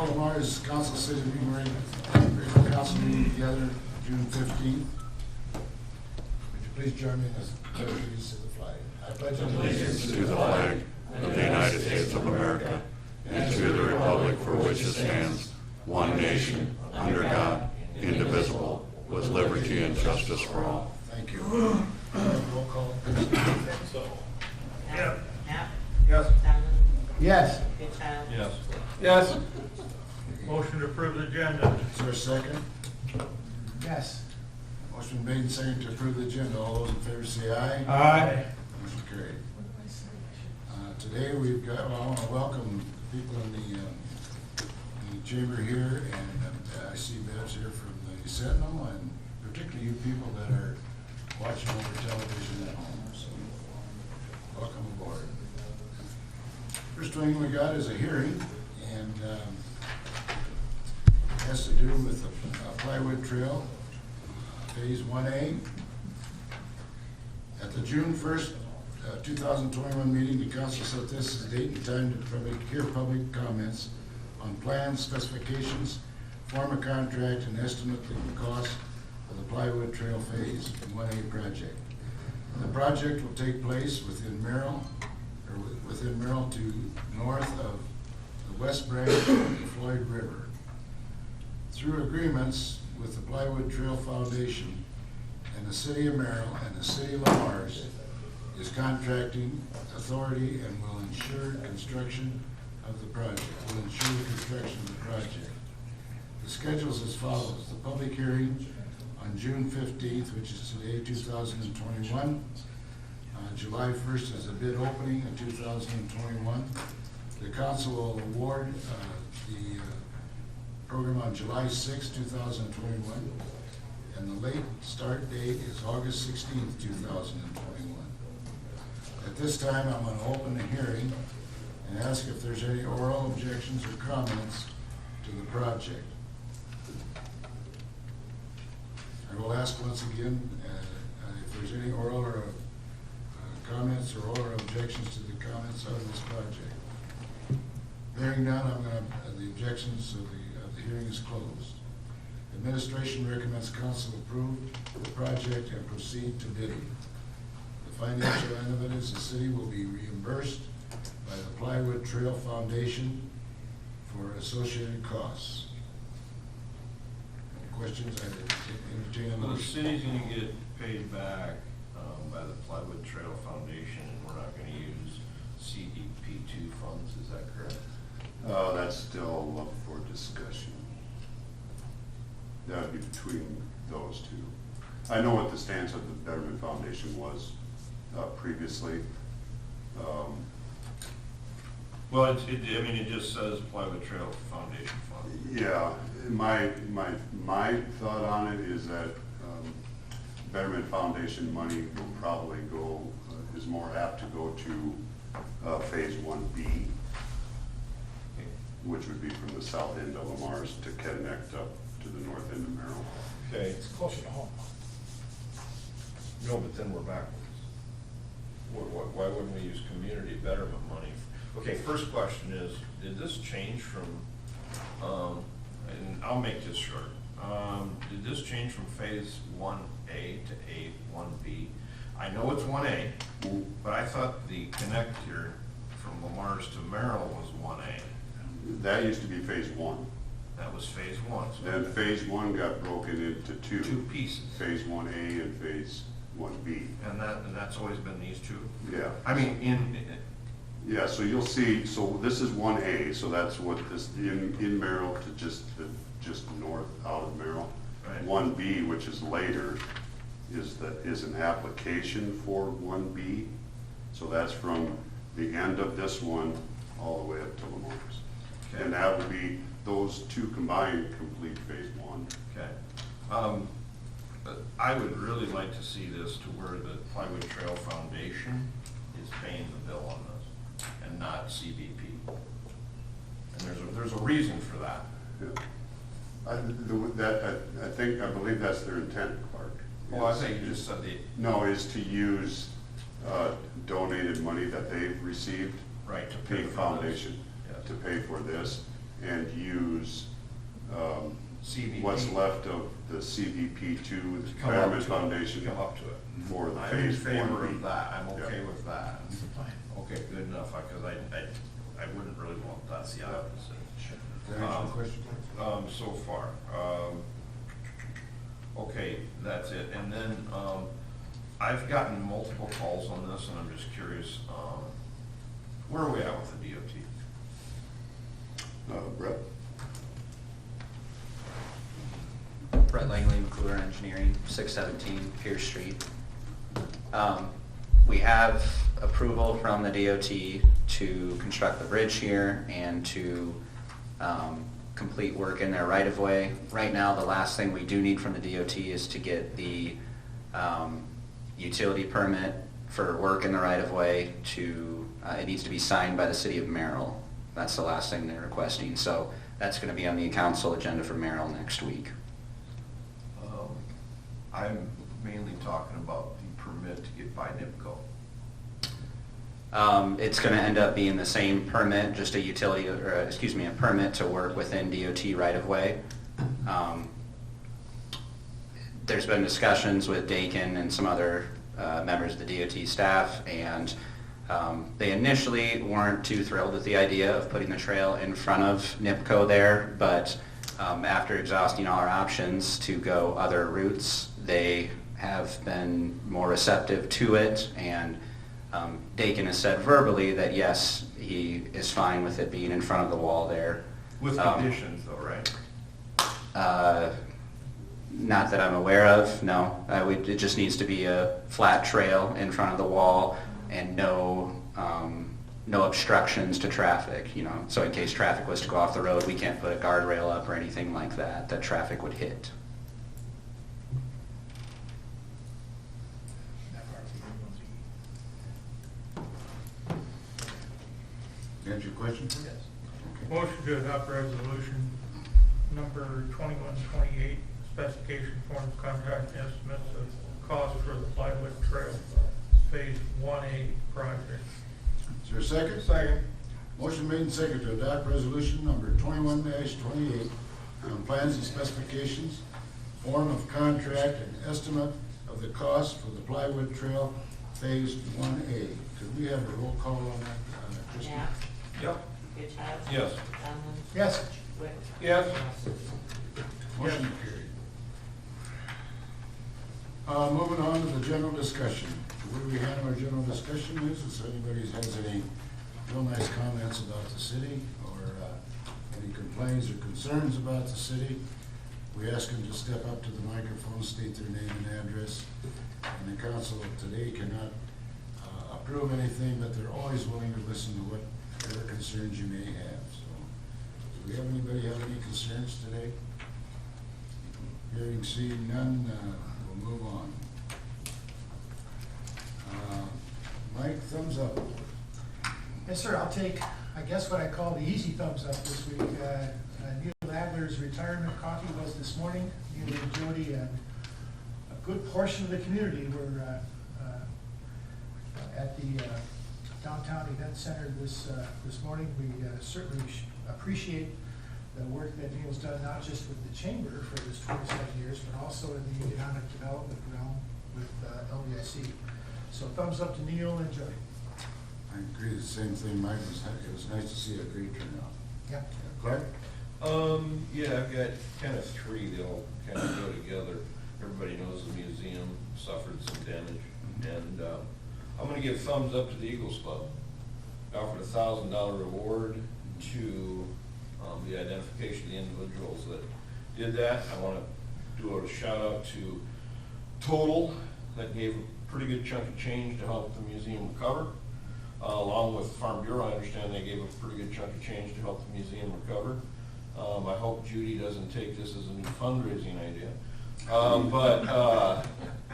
call tomorrow's council city meeting, regular council meeting together, June 15th. Would you please join me in this pledge allegiance to the flag? I pledge allegiance to the flag of the United States of America and to the republic for which it stands, one nation, under God, indivisible, with liberty and justice for all. Thank you. Roll call. Yeah. Yes. Yes. Yes. Yes. Motion to approve the agenda. Is there a second? Yes. Motion made and seconded to approve the agenda. All those in favor say aye. Aye. Motion carried. Today we've got, well, I want to welcome people in the chamber here, and I see Babs here from the Sentinel, and particularly you people that are watching over television at home. So, welcome aboard. First thing we got is a hearing, and it has to do with the PlyWood Trail, Phase 1A. At the June 1st, 2021 meeting, the council set this as date and time to hear public comments on plans, specifications, form a contract, and estimate the cost of the PlyWood Trail Phase 1A project. The project will take place within Merrill to north of the west branch of the Floyd River. Through agreements with the PlyWood Trail Foundation and the City of Merrill and the City of Lamar's is contracting authority and will ensure construction of the project. The schedule is as follows. The public hearing on June 15th, which is today, 2021. July 1st is a bid opening in 2021. The council will award the program on July 6, 2021. And the late start date is August 16th, 2021. At this time, I'm going to open the hearing and ask if there's any oral objections or comments to the project. I will ask once again if there's any oral or comments or oral objections to the comments on this project. Hearing none, the objections of the hearing is closed. Administration recommends council approve the project and proceed to bidding. The financial end of it is the city will be reimbursed by the PlyWood Trail Foundation for associated costs. Any questions? I entertain a Well, the motion. city's gonna get paid back by the PlyWood Trail Foundation, and we're not gonna use CDP2 funds, is that correct? That's still up for discussion. That would be between those two. I know what the stance of the Betterment Foundation was previously. Well, it just says PlyWood Trail Foundation Fund. Yeah, my thought on it is that Betterment Foundation money will probably go, is more apt to go to Phase 1B, which would be from the south end of Lamar's to connect up to the north end of Merrill. Okay. It's closer to home. No, but then we're backwards. Why wouldn't we use community betterment money? Okay, first question is, did this change from, and I'll make this short, did this change from Phase 1A to 1B? I know it's 1A, but I thought the connector from Lamar's to Merrill was 1A. That used to be Phase 1. That was Phase 1. So Then Phase 1 got broken into two pieces. Phase 1A and Phase 1B. And that's always been these two? Yeah. I mean, Yeah, so you'll see, so this is 1A, so that's what this, in Merrill to just north out of Merrill. Right. 1B, which is later, is an application for 1B. So that's from the end of this one all the way up to Lamar's. Okay. And that would be, those two combined complete Phase 1. okay. I would really like to see this to where the PlyWood Trail Foundation is paying the bill on this, and not CBP. And there's a reason for that. Yeah. I believe that's their intent, Clark. Well, I think you just said the, No, is to use donated money that they've received right, to to pay the for foundation this. to pay for this, and use use CVP. what's left of the CVP to the Come up PlyWood to it. Foundation Come up to it. for the I'm in phase favor 1B. of that, I'm okay Yeah. with that. That's the plan. Okay, good enough, because I wouldn't really want, that's the opposite. Can I answer the question? So far. Okay, that's it. And then, I've gotten multiple calls on this, and I'm just curious, where are we at with the DOT? Brett? Brett Langley, McClure Engineering, 617 Pierce Street. We have approval from the DOT to construct the bridge here and to complete work in their right-of-way. Right now, the last thing we do need from the DOT is to get the utility permit for work in the right-of-way to, it needs to be signed by the city of Merrill. That's the last thing they're requesting. So that's going to be on the council agenda for Merrill next week. I'm mainly talking about the permit to get by NIPCO. It's going to end up being the same permit, just a utility, or excuse me, a permit to work within DOT right-of-way. There's been discussions with Dakin and some other members of the DOT staff, and they initially weren't too thrilled with the idea of putting the trail in front of NIPCO there, but after exhausting all our options to go other routes, they have been more receptive to it, and Dakin has said verbally that yes, he is fine with it being in front of the wall there. With conditions though, right? Not that I'm aware of, no. It just needs to be a flat trail in front of the wall and no obstructions to traffic, you know. So in case traffic was to go off the road, we can't put a guardrail up or anything like that traffic would hit. That part we don't see. Answer your question? Yes. Okay. Motion to adopt resolution number 2128, specification form contract estimates of cost for the PlyWood Trail Phase 1A project. Is there a second? Second. Motion made and seconded to adopt resolution number 21-28 on plans and specifications, form of contract and estimate of the cost for the PlyWood Trail Phase 1A. Could we have a roll call on that, Kristen? Knapp, Yep. Goodchild. Yes. Donlin. Yes. Wick. Yes. Motion carried. Moving on to the general discussion. Where we have our general discussion is, if anybody has any real nice comments about the city or any complaints or concerns about the city, we ask them to step up to the microphone, state their name and address. And the council today cannot approve anything, but they're always willing to listen to whatever concerns you may have. So, do we have anybody have any concerns today? Hearing, seeing none, we'll move on. Mike, thumbs up. Yes, sir, I'll take, I guess what I call the easy thumbs up this week. Neil Adler's retirement coffee was this morning. Neil and Jody and a good portion of the community were at the downtown event center this morning. We certainly appreciate the work that Neil's done, not just with the chamber for this 27 years, but also in the economic development realm with LBIC. So thumbs up to Neil and Jody. I agree, the same thing, Mike, it was nice to see a great turnout. Yeah. Clark? Yeah, I've got kind of three, they all kind of go together. Everybody knows the museum suffered some damage, and I'm gonna give thumbs up to the Eagles Club. Offered a $1,000 reward to the identification of the individuals that did that. I wanna do a shout out to Total, that gave a pretty good chunk of change to help the museum recover. Along with Farm Bureau, I understand they gave a pretty good chunk of change to help the museum recover. I hope Judy doesn't take this as a new fundraising idea.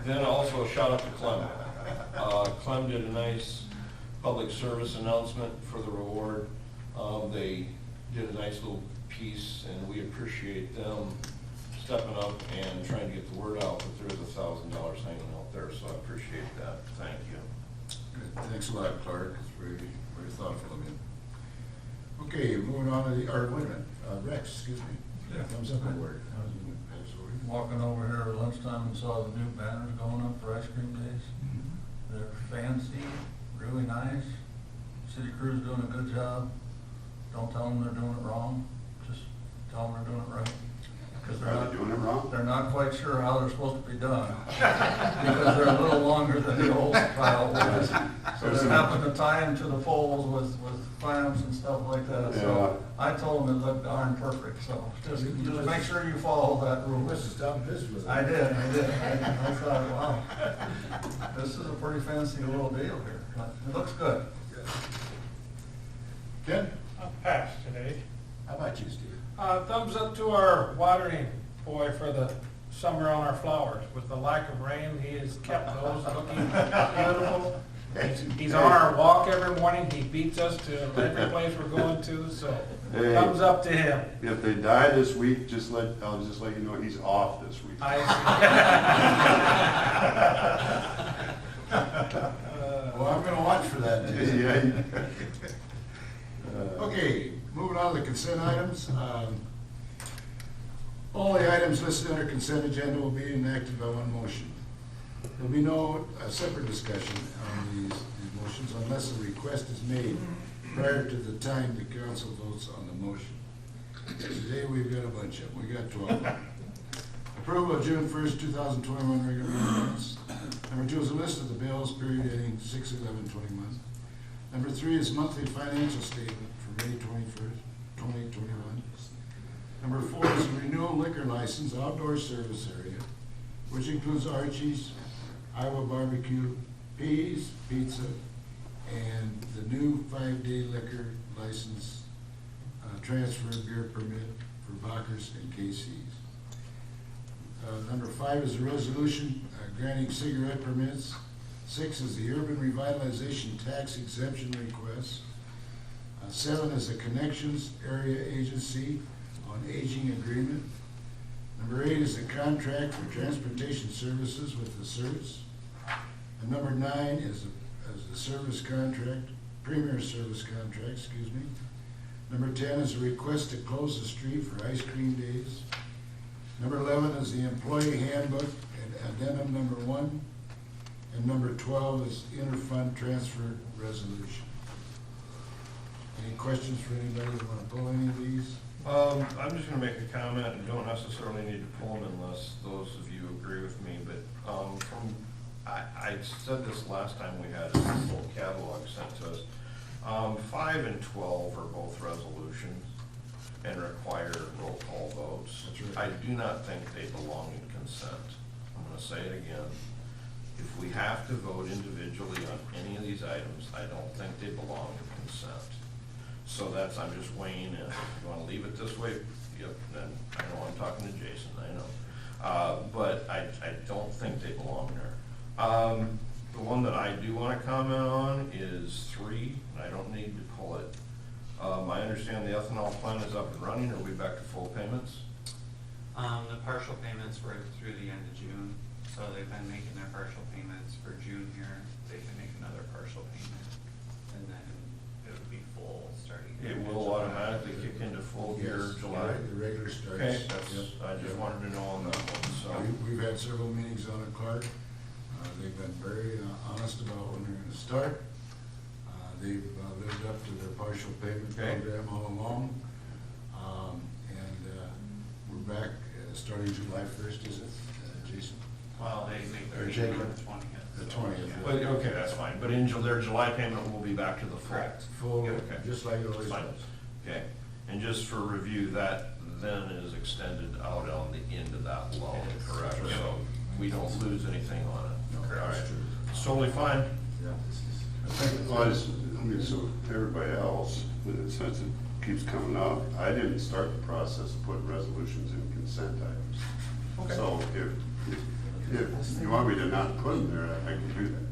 Then also a shout out to Clem. Clem did a nice public service announcement for the reward. They did a nice little piece, and we appreciate them stepping up and trying to get the word out that there is $1,000 hanging out there, so I appreciate that. Thank you. Good. Thanks a lot, Clark, it's very, very thoughtful of you. Okay, moving on to the, or wait a minute, Rex, excuse me. Yeah. Thumbs up award. Absolutely. Walking over here at lunchtime and saw the new banners going up for ice cream days. They're fancy, really nice. City crew's doing a good job. Don't tell them they're doing it wrong, just tell them they're doing it right. Because Are they doing it wrong? they're not quite sure how they're supposed to be done. Because they're a little longer than the old style was. So they're having to tie them to the poles with clamps and stuff like that. So I told them it looked darn perfect, so just make sure you follow that rule. Mrs. Tom visited with us. I did. I thought, wow, this is a pretty fancy little deal here, but it looks good. Ken, I'll pass today. how about you, Steve? Thumbs up to our watering boy for the summer on our flowers. With the lack of rain, he has kept those looking beautiful. He's on our walk every morning. He beats us to every place we're going to, so Hey. thumbs up to him. If they die this week, I'll just let you know he's off this week. Well, I'm gonna watch for that day. Yeah. Okay, moving on to the consent items. All the items listed under consent agenda will be enacted by one motion. There'll be no separate discussion on these motions unless a request is made prior to the time the council votes on the motion. Today, we've got a bunch of them. We got 12. Approval of June 1st, 2021 regular minutes. Number 2 is a list of the bills, period ending 6/11/21. Number 3 is monthly financial statement for May 21st, 2021. Number 4 is a renewal liquor license outdoor service area, which includes Archie's, Iowa Barbecue, Peas Pizza, and the new 5-day liquor license transfer beer permit for Bachers and KC's. Number 5 is a resolution granting cigarette permits. 6 is the urban revitalization tax exemption request. 7 is the Connections Area Agency on Aging Agreement. Number 8 is the contract for transportation services with the CERTs. And number 9 is the service contract, premier service contract, excuse me. Number 10 is a request to close the street for ice cream days. Number 11 is the employee handbook and addendum number 1. And number 12 is interfund transfer resolution. Any questions for anybody who want to pull any of these? I'm just gonna make a comment, and don't necessarily need to pull them unless those of you agree with me, but, I said this last time we had a full catalog sent to us. 5 and 12 are both resolutions and require roll call votes. That's right. I do not think they belong in consent. I'm gonna say it again. If we have to vote individually on any of these items, I don't think they belong in consent. So I'm just weighing in. If you wanna leave it this way, yep, then I know I'm talking to Jason, I know. But I don't think they belong there. The one that I do wanna comment on is 3, and I don't need to pull it. I understand the ethanol plant is up and running. Are we back to full payments? The partial payments were through the end of June, so they've been making their partial payments for June here. They can make another partial payment, and then it would be full starting. It in will July. automatically kick into full gear Yes, July. The regular starts. Okay, that's, Yep. I just wanted to know on that one, so. We've had several meetings on it, Clark. They've been very honest about when they're gonna start. They've lived up to their partial payment Okay. program all along. We're back, starting July 1st, is it, Jason? Well, they make Or their Jacob. payment the 20th. The so, 20th. yeah. But, okay, that's fine, but in their July payment will be back to the full. Correct. Full, Yeah, okay. just like it always Fine. was. Okay, and just for review, that then is extended out on the end of that loan, It is. correct? So we don't lose anything on it. No, All right, that's true. it's totally fine. Yeah. I think, well, so everybody else, since it keeps coming up, I didn't start the process of putting resolutions in consent items. Okay. So if you want me to not put them there, I can do that.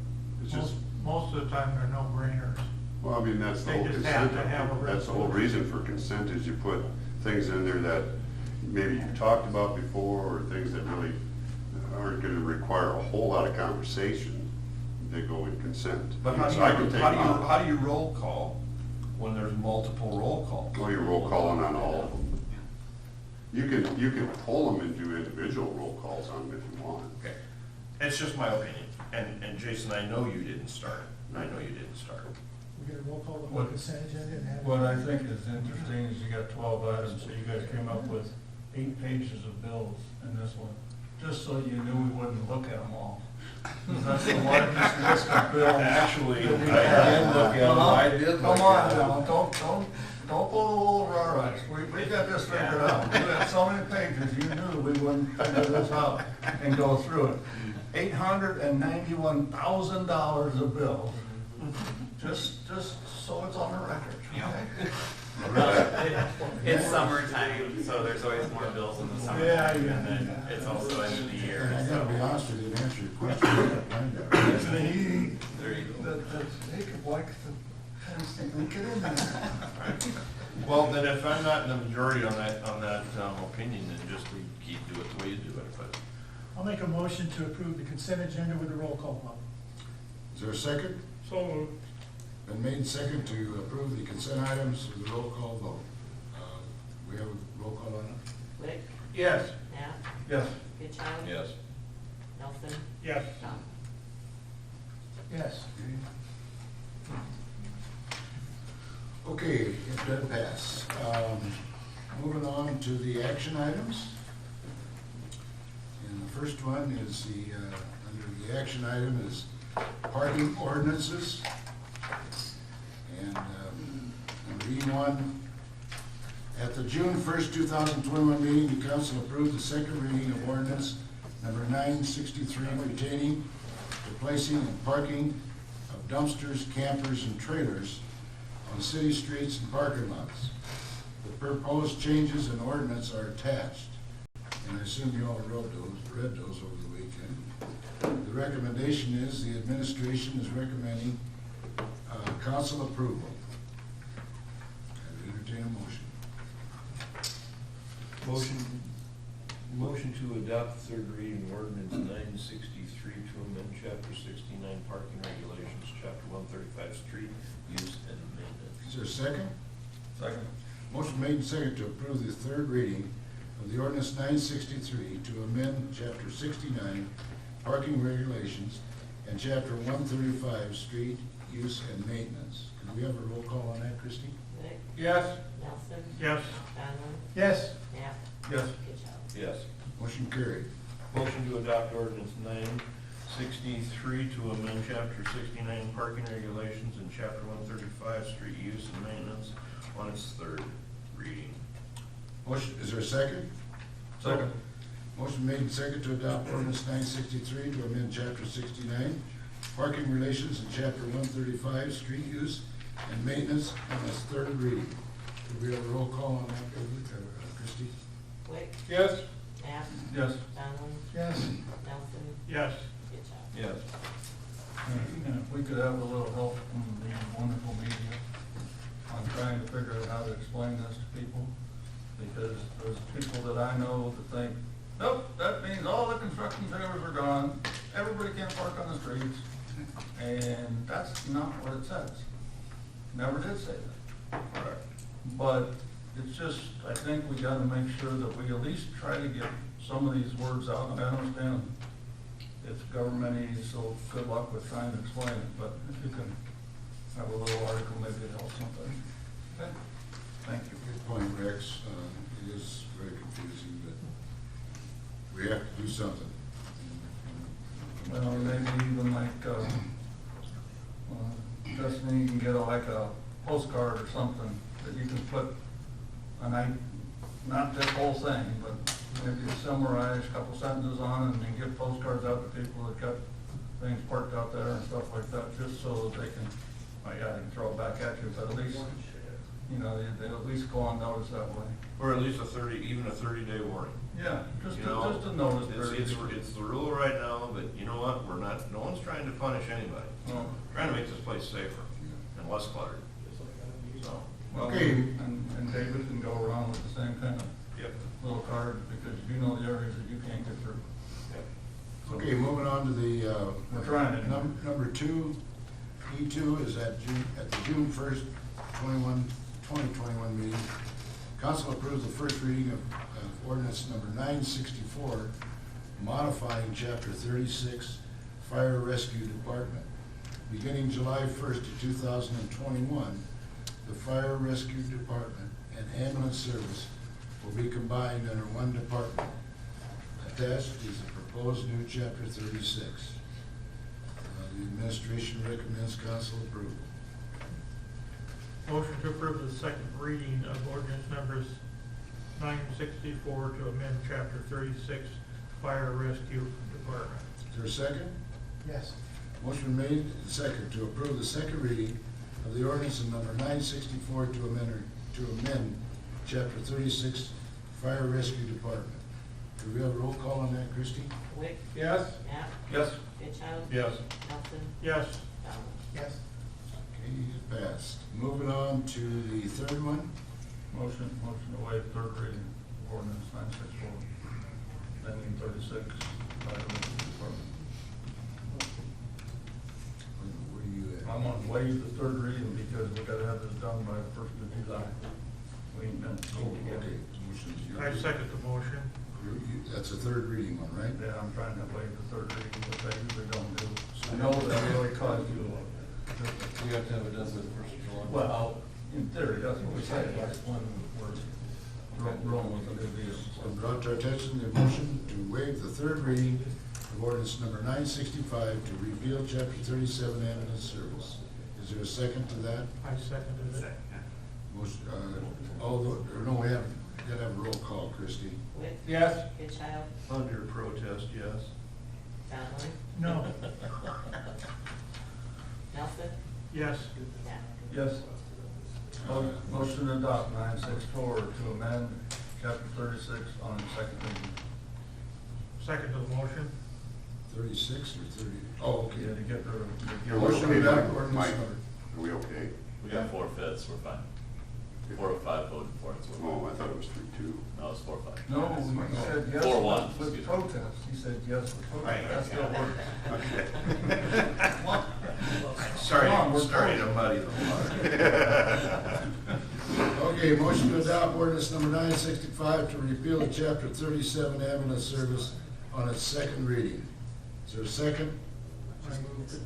It's just, Most of the time, they're no-brainers. well, I mean, that's the They whole just consent. have to have a That's the whole reason for consent is you put things in there that maybe you've talked about before or things that really aren't gonna require a whole lot of conversation. They go in consent. But how do So I can take them out. how do you roll call when there's multiple roll calls. Oh, you're roll calling on all of them. You can pull them and do individual roll calls on them if you want. Okay, it's just my opinion, and Jason, I know you didn't start it, I know you didn't start it. We get a roll call on the What- consent agenda and have. What I think is interesting is you got 12 items, so you guys came up with 8 pages of bills in this one, just so you knew we wouldn't look at them all. That's the largest list of bills. Actually, I that we did have. look at them, I did look Come on at them. now, don't pull the wool over our eyes. We got this figured out. You had so many pages, you knew we wouldn't figure this out and go through it. $891,000 of bills, just so it's on the record, okay? It's summertime, so there's always more bills in the summertime, Yeah, and yeah. then it's also end of the year, And I gotta be so. honest with you, to answer your question, I can't find that. There you go. Jacob likes to get in there. Well, then if I'm not in the majority on that opinion, then just keep do it the way you do it, but. I'll make a motion to approve the consent agenda with a roll call vote. Is there a second? So moved. Been made and second to approve the consent items with a roll call vote. We have a roll call on it? Wick, Yes. Knapp, Yes. Goodchild. Yes. Nelson, Yes. Tom. Yes. Okay, it did pass. Moving on to the action items. And the first one is under the action item is parking ordinances. And under E1, at the June 1st, 2021 meeting, the council approved the second reading of ordinance number 963 pertaining to placing and parking of dumpsters, campers, and trailers on city streets and parking lots. The proposed changes in ordinance are attached, and I assume you all read those over the weekend. The recommendation is the administration is recommending council approval. I would entertain a motion. Motion to adopt third reading ordinance 963 to amend chapter 69 parking regulations, chapter 135 street use and maintenance. Is there a second? Second. Motion made and seconded to approve the third reading of the ordinance 963 to amend chapter 69 parking regulations and chapter 135 street use and maintenance. Could we have a roll call on that, Christie? Wick, Yes. Nelson. Yes. Conlon, Yes. Knapp, Yes. Goodchild. Yes. Motion carried. Motion to adopt ordinance 963 to amend chapter 69 parking regulations and chapter 135 street use and maintenance on its third reading. Motion, is there a second? Second. Motion made and seconded to adopt ordinance 963 to amend chapter 69 parking relations and chapter 135 street use and maintenance on its third reading. Could we have a roll call on that, Christie? Wick, Yes. Knapp, Yes. Conlon, Yes. Nelson, Yes. Goodchild. Yes. And if we could have a little help from the wonderful media on trying to figure out how to explain this to people, because there's people that I know that think, nope, that means all the construction trailers are gone, everybody can't park on the streets, and that's not what it says. Never did say that. Correct. But it's just, I think we gotta make sure that we at least try to get some of these words out, and I understand it's government-y, so good luck with trying to explain it, but if you can have a little article, maybe it helps somebody. Okay? Thank you. Good point, Rex. It is very confusing, but we have to do something. Well, maybe even like, Destiny, you can get like a postcard or something that you can put, and not this whole thing, but maybe summarize a couple sentences on it and then give postcards out to people that got things parked out there and stuff like that, just so that they can, I can throw it back at you, but at least, you know, they at least go on notice that way. Or at least even a 30-day warning. Yeah, just You know, to notice. It's the rule right now, but you know what, no one's trying to punish anybody. No. Trying to make this place safer and less cluttered. So, Well, Okay. and David can go around with the same kind of yep. little card, because you know the areas that you can't get through. Okay, moving on to the, We're trying it. number 2, E2 is at the June 1st, 2021 meeting, council approves the first reading of ordinance number 964, modifying chapter 36, Fire Rescue Department. Beginning July 1st of 2021, the Fire Rescue Department and Ambulance Service will be combined under one department. Attached is the proposed new chapter 36. The administration recommends council approval. Motion to approve the second reading of ordinance numbers 964 to amend chapter 36, Fire Rescue Department. Is there a second? Yes. Motion made and second to approve the second reading of the ordinance number 964 to amend chapter 36, Fire Rescue Department. Do we have a roll call on that, Christie? Wick, Yes. Knapp, Yes. Goodchild. Yes. Nelson, Yes. Down. Yes. Okay, it passed. Moving on to the third one. Motion to waive third reading, ordinance 964, amending 36, Fire Rescue Department. Where are you at? I'm gonna waive the third reading because we gotta have this done by the 1st of July. We ain't been told yet. Okay, motion's yours. I second the motion. That's a third reading one, right? Yeah, I'm trying to waive the third reading, which I usually don't do. I know that really caused you. We have to have it done by the first of July. Well, in theory, that's what we say, that's when we're rolling with the new deal. So brought to our attention the motion to waive the third reading of ordinance number 965 to repeal chapter 37 ambulance service. Is there a second to that? I seconded it. Motion, we have, gotta have a roll call, Christie. Wick, Yes. Goodchild, Under protest, yes. Donlin, No. Nelson, Yes. Knapp. Yes. Motion to adopt 964 to amend chapter 36 on second reading. Second to the motion. 36 or 30? Oh, Yeah, to okay. get rid of. Motion to adopt ordinance Mike, number. are we okay? We got 4/5, we're fine. 4 or 5 voted for it, so we're Oh, fine. I thought it was 3-2. No, it's 4 or 5. No, he said yes 4-1, with excuse me. protest. He said yes with protest. That still works. Sorry, Come on, we're starting close. to muddy the water. Okay, motion to adopt ordinance number 965 to repeal the chapter 37 ambulance service on its second reading. Is there a second? I moved it.